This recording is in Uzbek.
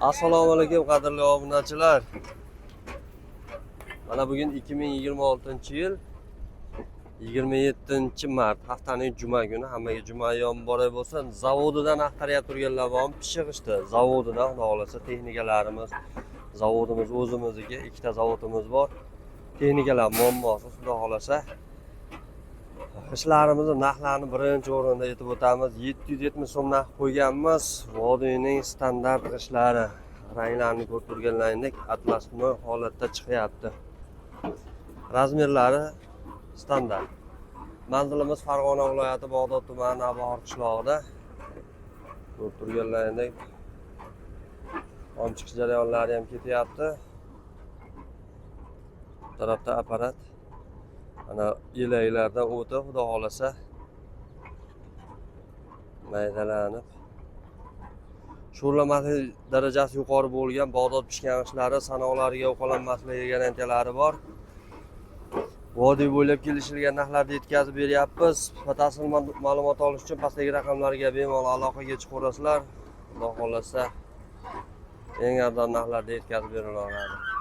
Assalomu alaykum qadrli obunachilar. Mana bugün 2026-yil 27-mart haftaning juma kuni. Hammaga juma yo'q muborak bo'lsin. Zavodidan axtarib turganlar bormi? Pishig'ishdi. Zavodidan xudo xolasa texnikalarimiz, zavodimiz o'zimizniki, ikkita zavodimiz bor. Texnikalar muammosi xudo xolasa. Ishlarimizni narxlarini birinchi o'rinda aytib o'tamiz. 770 so'm narx qo'yganmiz. Vodiyning standart ishlari. Ranglarni ko'rib turganlaringdek atlasni holatda chiqyapti. Razmerlari standart. Manzilimiz Farg'ona viloyati Bog'dod tumani Navbahor qishlog'ida. Ko'rib turganlaringdek olib chiqish jarayonlari ham ketyapti. Bu tarafda apparat. Ana elaklardan o'tib, xudo xolasa maydalanib sho'rlamasi darajasi yuqori bo'lgan Bog'dod pishgan ishlari, sanoqlariga uqalanmasligi garantiyalari bor. Vodiy bo'ylab kelishilgan narxlarda yetkazib beryapmiz. Batafsil ma'lumot olish uchun pastdagi raqamlarga bemalol aloqaga chiqaverasizlar. Xudo xolasa eng arzon narxlarda yetkazib berilaveradi.